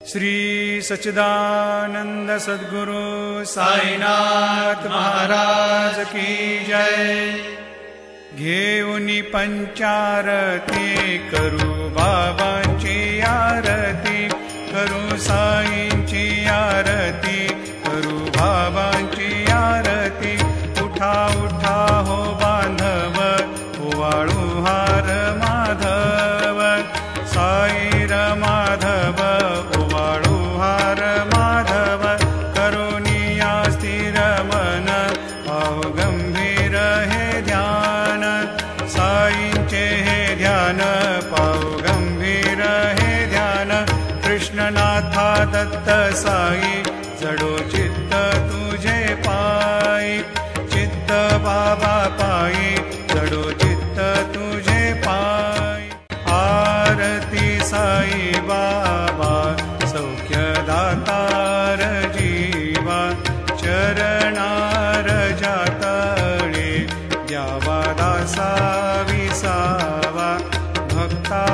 श्री सच्चिदानंद सद्गुरु साईनाथ महाराज की जय। घेऊनी पंचारती करू बाबांची आरती, करू साईंची आरती, करू बाबांची आरती। उठा उठा हो बांधव, ओवाळू हार माधव, साई र माधव, ओवाळू हार माधव। करुणिया स्थिर मन, पाहु गंभीर हे ध्यान, साईंचे हे ध्यान, पाहु गंभीर हे ध्यान। कृष्णनाथा दत्त साई, जडो चित्त तुझे पायी, चित्त बाबा पायी, जडो चित्त तुझे पायी। आरती साई बाबा, सौख्यदातार जीवा, चरणार जातळे द्यावा दासा विसावा, भक्ता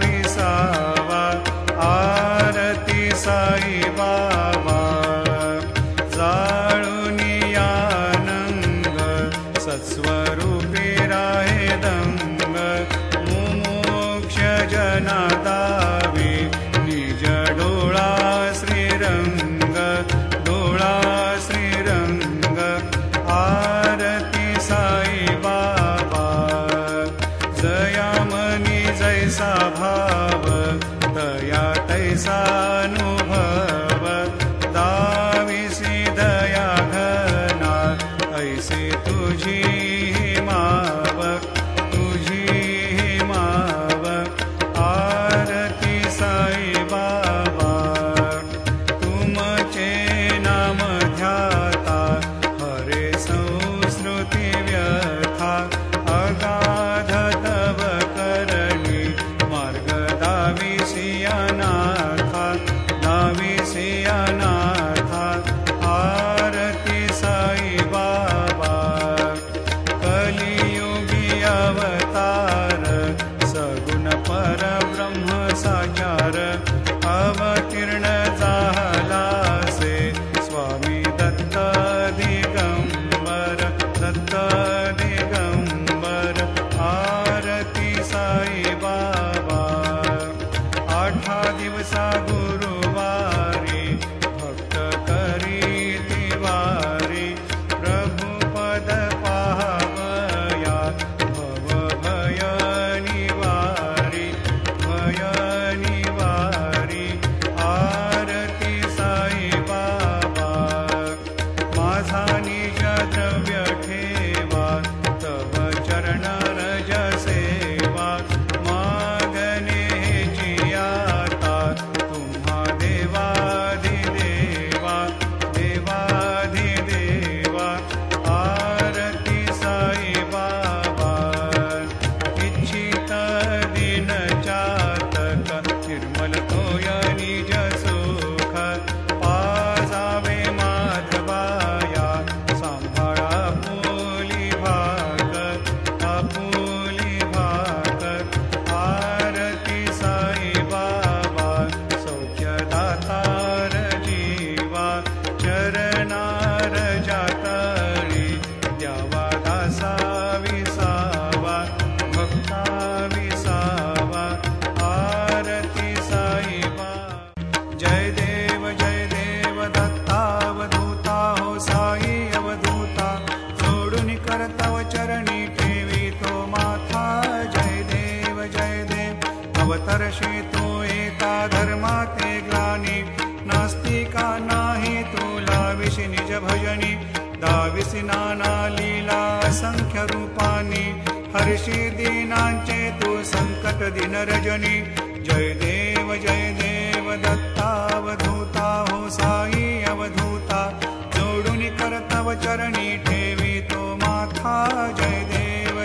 विसावा। आरती साई बाबा, जाळुनी आनंद, सत्स्वरूपी राहे दंग, मुमुक्ष जना दावी, निज डोळा श्रीरंग, डोळा श्रीरंग। आरती साई बाबा, जयामनी जैसा भाव, दया तैसा अनुभव, दाविसी दया घना, ऐसे तुझी माव, तुझी माव। आरती साई बाबा, तुमचे नाम ध्याता, हरे संस्कृती व्यथा। अगाध तव करणी, मार्ग दाविसी अनाथा, दाविसी अनाथा। आरती साई बाबा, कलियुगी अवतार, सगुण परब्रह्म साकार, अवतीर्ण झालासे स्वामी दत्त दिगंबर, दत्त दिगंबर। आरती साई बाबा, आठा दिवसा गुरुवारी, भक्त करी तिवारी, प्रभु पद पाहवया, भव भय निवारी, भय निवारी। आरती साई बाबा, माझा निज द्रव्य ठेवा, तव चरण रज सेवा। मागणे हेची आता, तुम्हा देवाधिदेवा, देवाधिदेवा। आरती साई बाबा, इच्छित दिन चातक, निर्मल तोय निज सुख, पाजावे माधवाया, सांभाळा आपुली भाग, आपुली भाग। आरती साई बाबा, सौख्यदातार जीवा, चरणार जातळी द्यावा दासा विसावा, भक्ता विसावा। आरती साई बाबा, जय देव दत्तावधूता, हो साई अवधूता, जोडून करतव चरणी ठेवी तो माथा। जय देव अवतरशी तो एका धर्माते ग्लानी, नास्तिका नाही तुला विशी निज भजनी। दाविसी नाना लीला असंख्य रूपानी, हर्षी दीनांचे तू संकट दिन रजनी। जय देव दत्तावधूता, हो साई अवधूता, जोडून करतव चरणी ठेवी तो माथा। जय देव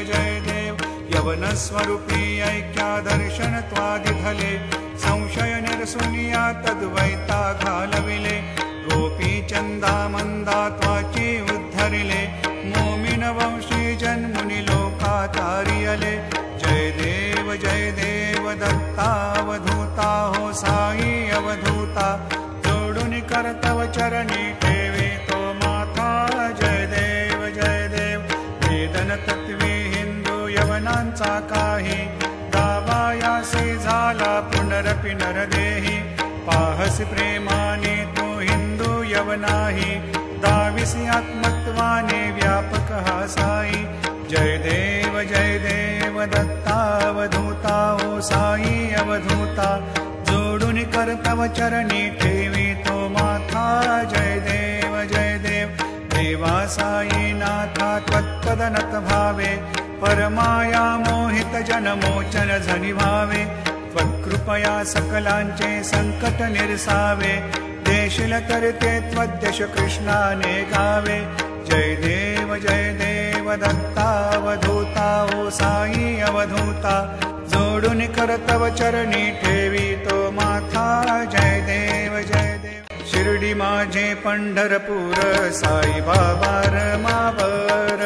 यवन स्वरूपी ऐक्या दर्शन त्वादिधले, संशय निरसुनिया तद्वैता घालविले। गोपी चंदा मंदा त्वाची उद्धरिले, मोमिन वंशी जन्मुनी लोका तारियले। जय देव दत्तावधूता, हो साई अवधूता, अवधूता जोडून कर तव चरणी ठेवी तो माथा जय देव वेदन तत्वी हिंदू यवनांचा काही दावायासी झाला पुनरपि नरदेही पाहसी प्रेमाने तू हिंदू यवनाही दाविसी आत्मत्वाने व्यापक हा साई जय देव दत्तावधूता ओ साई अवधूता जोडून कर तव चरणी ठेवी तो माथा जय देव देवा साई नाथा त्वत्पदनत भावे परमाया मोहित जनमोचन झनि भावे त्वत्कृपया सकलांचे संकट निरसावे देशिल तरते त्वद्यश कृष्णाने गावे जय देव दत्तावधूता ओ साई अवधूता जोडून कर तव चरणी ठेवी तो माथा जय देव शिर्डी माझे पंढरपूर साई बाबार मावर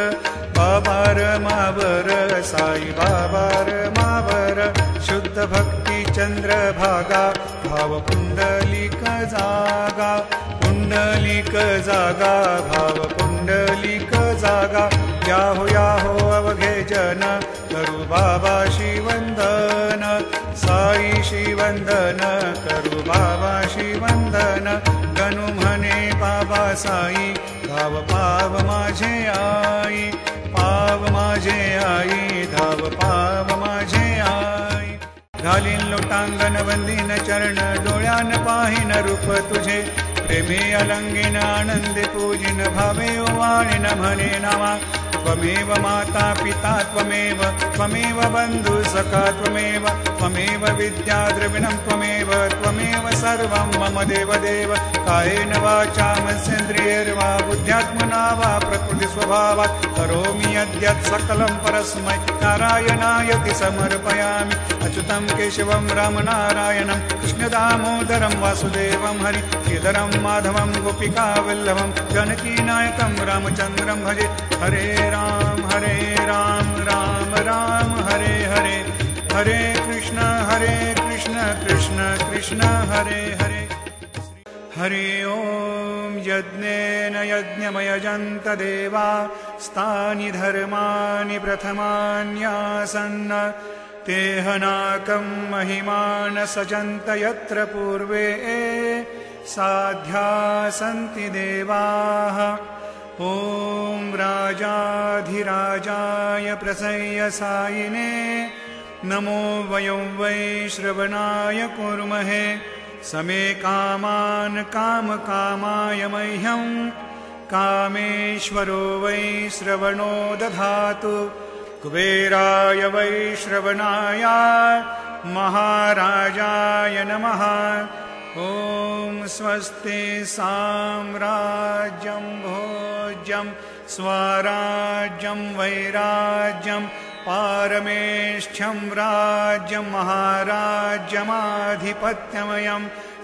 साई बाबार मावर शुद्ध भक्ती चंद्रभागा भाव पुंडलिक जागा भाव पुंडलिक जागा याहो अवघे जन करू बाबाशी वंदन साई श्रीवंदन करू बाबाशी वंदन गणू म्हणे बाबा साई धाव पाव माझे आई धाव पाव माझे आई घालीन लोटांगण वंदीन चरण डोळ्यान पाहिन रूप तुझे प्रेमे अलंगिन आनंदे पूजिन भावे ओवाळिन म्हणे नामा त्वमेव माता पिता त्वमेव बंधु सखा त्वमेव विद्या द्रविणं त्वमेव सर्वं मम देव कायेन वाचा मनसेन्द्रियैर्वा बुद्ध्यात्मना वा प्रकृति स्वभावात् करोमि यद्यत् सकलं परस्मै नारायणायति समर्पयामि अच्युतं केशवं रामनारायणं कृष्णदामोदरं वासुदेवं हरि श्रीधरं माधवं गोपिकावल्लभं जानकीनायकं रामचन्द्रं भजे हरे राम राम राम हरे हरे हरे कृष्ण कृष्ण कृष्ण हरे हरे हरि ओम यज्ञेन यज्ञमयजन्त देवा स्थानि धर्माणि प्रथमान्यासन्न तेहनाकं महिमान सजन्त यत्र पूर्वे साध्या सन्ति देवाः ॐ राजाधिराजाय प्रसय्य सायिने नमो वयं वै श्रवणाय कुर्महे समे कामान् कामकामाय मह्यं कामेश्वरो वै श्रवणो दधातु कुबेराय वै श्रवणाय महाराजाय नमः ॐ स्वस्ति साम्राज्यं भोज्यं स्वराज्यं वैराज्यं पारमेष्ठ्यं राज्यं महाराज्यमाधिपत्यमयं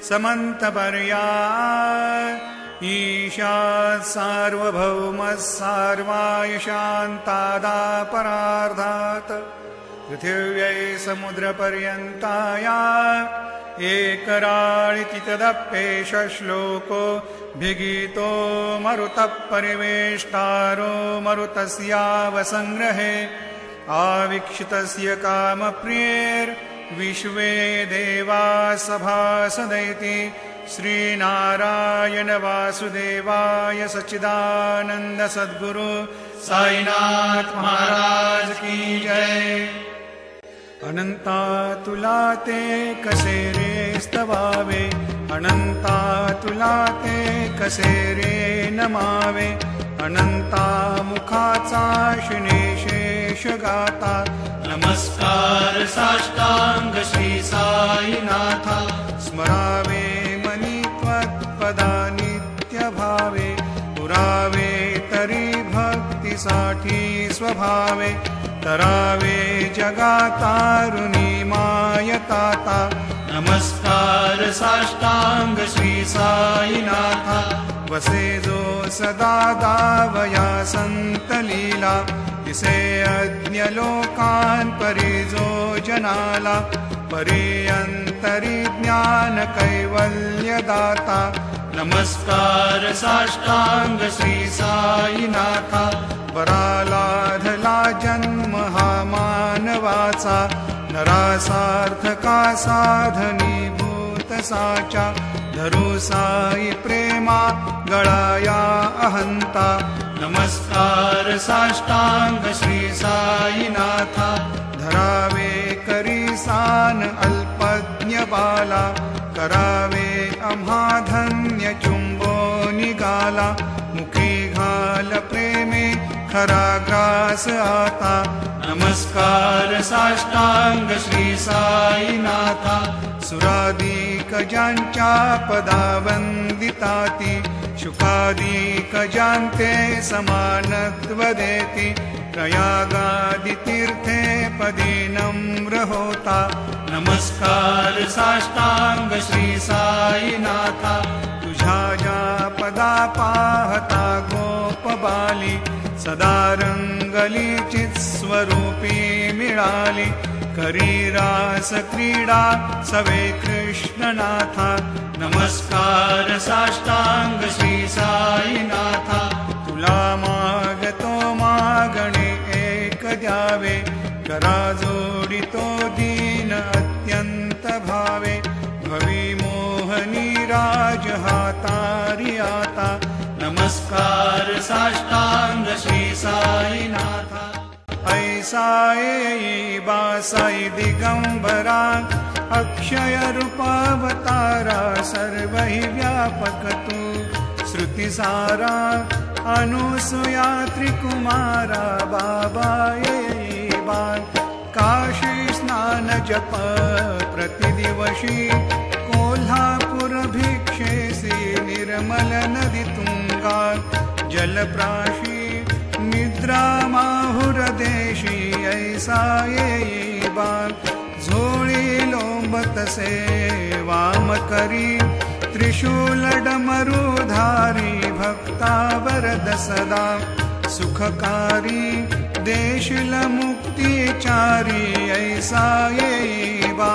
समन्तपर्या ईशात् सार्वभौमः सर्वाय शान्तादापरार्धात् पृथिव्यै समुद्रपर्यन्ताया एकराळिति तदप्येष श्लोको भिगीतो मरुतः परिवेष्टारो मरुतस्यावसंग्रहे आवीक्षितस्य कामप्रियैर्विश्वे देवा सभासदैति श्रीनारायण वासुदेवाय सच्चिदानंद सद्गुरु साईनाथ महाराज की जय। अनंता तुला ते कसे रे स्तवावे, अनंता तुला ते कसे रे नमावे, अनंता मुखाचा शिनेशेष गाता नमस्कार साष्टांग श्री साईनाथा। स्मरावे मनी त्वत्पदा नित्य भावे, पुरावे तरी भक्तीसाठी स्वभावे, तरावे जगातारुणी मायताता। नमस्कार साष्टांग श्री साईनाथा। वसे जो सदा दावया संत लीला, इसे अज्ञ लोकान परिजो जनाला, परेऽन्तरिज्ञानकैवल्यदाता नमस्कार साष्टांग श्री साईनाथा परालाधला जन्म हा मानवाचा नरासार्थका साधनीभूत साचा धरू साई प्रेमा गळाया अहंता नमस्कार साष्टांग श्री साईनाथा धरावे करी सान अल्पज्ञ बाला करावे आम्हा धन्य चुंबो निघाला मुखी घाल प्रेमे खरा ग्रास आता नमस्कार साष्टांग श्री साईनाथा सुरादिक ज्यांच्या पदावंदिताती शुकादिक ज्यांते समानत्व देती प्रयागादि तीर्थे पदी नम्र होता नमस्कार साष्टांग श्री साईनाथा तुझ्या ज्या पदा पाहता गोप बाली सदा रंगली चित स्वरूपी मिळाली करी रास क्रीडा सवे कृष्णनाथा नमस्कार साष्टांग श्री साईनाथा तुला मागतो मागणे एक द्यावे करा जोडितो दीन अत्यंत भावे भवी मोहनी राज हातारी आता नमस्कार साष्टांग श्री साईनाथा ऐसा येई बासाई दिगंबरा अक्षय रूपावतारा सर्व हि व्यापक तू श्रुतिसारा अनुसूया त्रिकुमारा बाबा येई बा काशी स्नान जप प्रतिदिवशी कोल्हापुर भिक्षेसी निर्मल नदी तुंगा जलप्राशी निद्रा माहुर देशी ऐसा येई बा झोळी लोंबतसे वाम करी त्रिशूल डमरुधारी भक्ता वरद सदा सुखकारी देशिल मुक्तिचारी ऐसा येई बा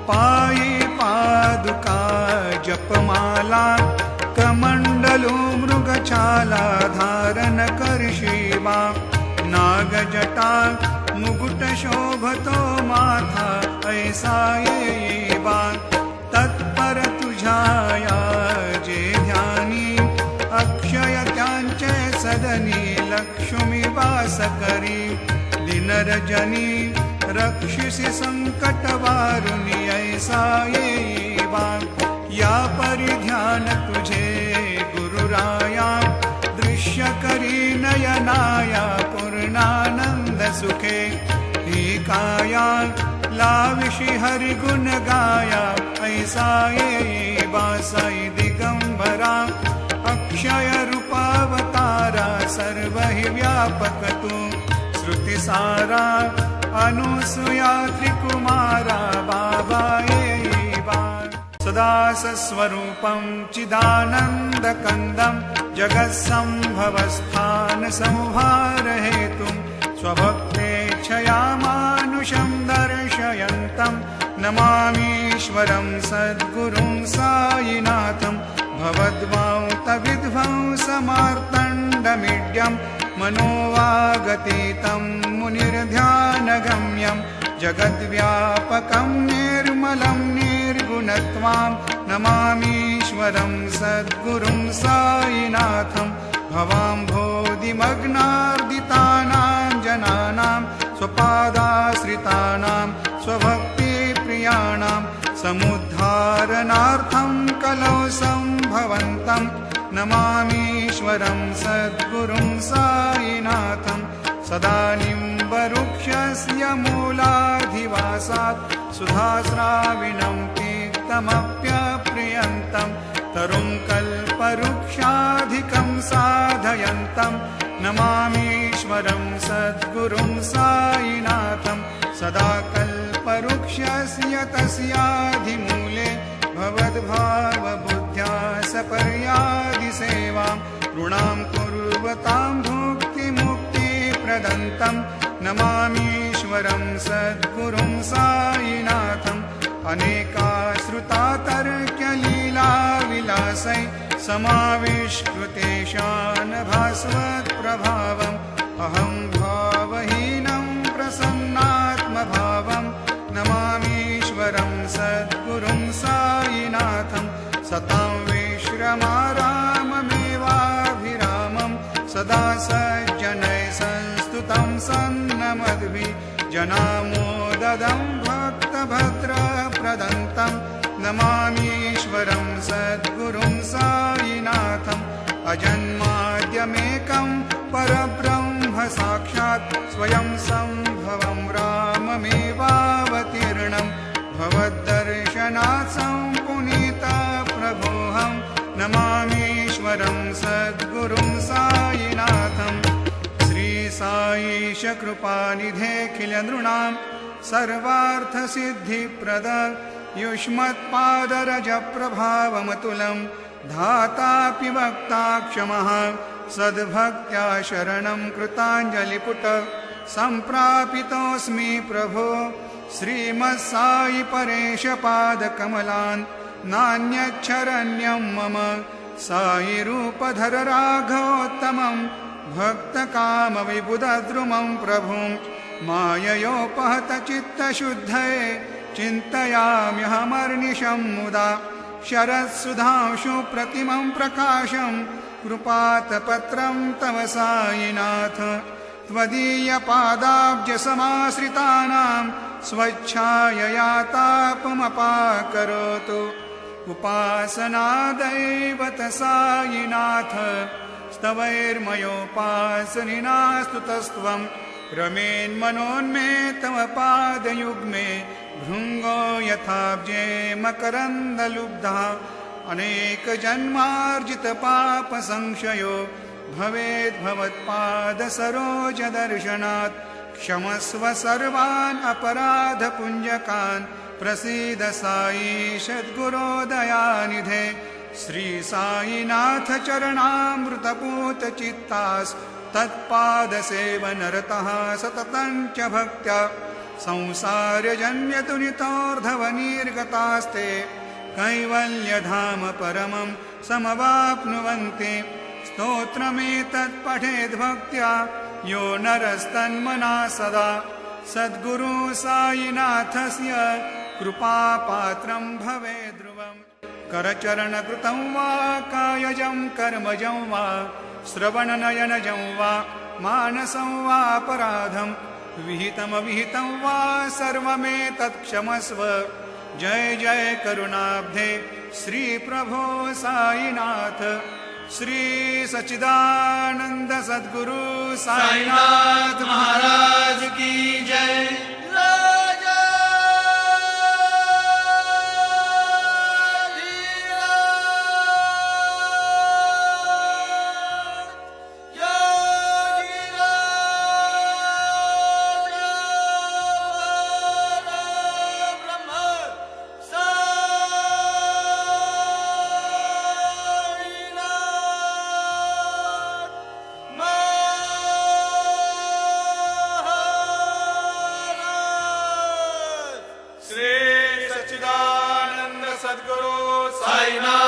पायी पादुका जपमाला कमंडलू मृगछाला धारण करशी बा नागजटा मुकुट शोभतो माथा ऐसा येई बा तत्पर तुझाया जे ध्यानी अक्षय त्यांचे सदनी लक्ष्मी वास करी दिनरजनी रक्षिसी संकट वारुनी ऐसा येई बा या परिध्यान तुझे गुरुराया दृश्य करी नयनाया पूर्णानंद सुखे ही काया लाविशी हरिगुण गाया ऐसा येई बासाई दिगंबरा अक्षय रूपावतारा सर्व हि व्यापक तू श्रुतिसारा अनुसूया त्रिकुमारा बाबा येई बा सदा सस्वरूपं चिदानन्दकन्दं जगत्सम्भवस्थान संहार हेतुं स्वभक्तेच्छया मानुषं दर्शयन्तं नमामीश्वरं सद्गुरुं साईनाथं भवद्वान्तविध्वंसमार्तण्डमीड्यं मनोवागतीतं मुनिर्ध्यानगम्यं जगद्व्यापकं निर्मलं निर्गुणत्वां नमामीश्वरं सद्गुरुं साईनाथं भवाम्भोधिमग्नार्दितानां जनानां स्वपादाश्रितानां स्वभक्तिप्रियाणां समुद्धारणार्थं कलौ सम्भवन्तं नमामीश्वरं सद्गुरुं साईनाथं सदा निम्बवृक्षस्य मूलाधिवासात् सुधास्राविणं तीक्तमप्यप्रियन्तं तरुं कल्पवृक्षाधिकं साधयन्तं नमामीश्वरं सद्गुरुं साईनाथं सदा कल्पवृक्षस्य तस्याधिमूले भवद्भावबुद्ध्या सपर्यादिसेवां ऋणां कुर्वतां भुक्तिमुक्तिप्रदन्तं नमामीश्वरं सद्गुरुं साईनाथं अनेकाश्रुता तर्क्यलीलाविलासै समाविष्कृतेशान भास्वत्प्रभावम् अहं भावहीनं प्रसन्नात्मभावं नमामीश्वरं सद्गुरुं साईनाथं सतां विश्रमाराममेवाभिरामं सदा सज्जनैः संस्तुतं सन्नमद्भिः जनामोददं भक्तभद्रप्रदन्तं नमामीश्वरं सद्गुरुं साईनाथम् अजन्माद्यमेकं परब्रह्म साक्षात् स्वयं सम्भवं राममेवावतीर्णं भवद्दर्शनात् सम्पुनीतप्रभोऽहं नमामीश्वरं सद्गुरुं साईनाथम् श्रीसाईश कृपानिधेऽखिलनृणां सर्वार्थसिद्धिप्रद युष्मत्पादरजप्रभावमतुलं धातापि वक्ता क्षमः सद्भक्त्या शरणं कृताञ्जलिपुट सम्प्रापितोऽस्मि प्रभो श्रीमत्साई परेशपादकमलान् नान्यच्छरण्यं मम साई रूपधर राघवोत्तमं भक्तकामविबुधद्रुमं प्रभुं माययोपहतचित्तशुद्धये चिन्तयाम्यहमर्निशं मुदा शरत्सुधांशु प्रतिमं प्रकाशं कृपातपत्रं तव साईनाथ त्वदीयपादाब्जसमाश्रितानां स्वच्छायया तापमपाकरोतु उपासना दैवत साईनाथ स्तवैर्मयोपासनिना स्तुतस्त्वं रमेन्मनोन्मे तव पादयुग्मे भृङ्गो यथाब्जे मकरन्दलुब्धः अनेकजन्मार्जितपापसंशयो भवेद्भवत्पादसरोजदर्शनात् क्षमस्व सर्वान् अपराधपुञ्जकान् प्रसीद साई सद्गुरो दयानिधे श्री साईनाथ चरणामृतपूतचित्तास् तत्पादसेवनरतः सततं च भक्त्या संसारजन्यतुनितोर्धवनिर्गतास्ते कैवल्यधाम परमं समवाप्नुवन्ति स्तोत्रमेतत्पठेद्भक्त्या यो नरस्तन्मना सदा सद्गुरु साईनाथस्य कृपापात्रं भवेत् ध्रुवम् करचरणकृतं वा कायजं कर्मजं वा श्रवणनयनजं वा मानसं वा अपराधं विहितमविहितं वा सर्वमेतत्क्षमस्व जय जय करुणाब्धे श्री प्रभो साईनाथ श्री सच्चिदानंद सद्गुरु साईनाथ महाराज की जय। सच्चिदानंद सद्गुरु साईनाथ।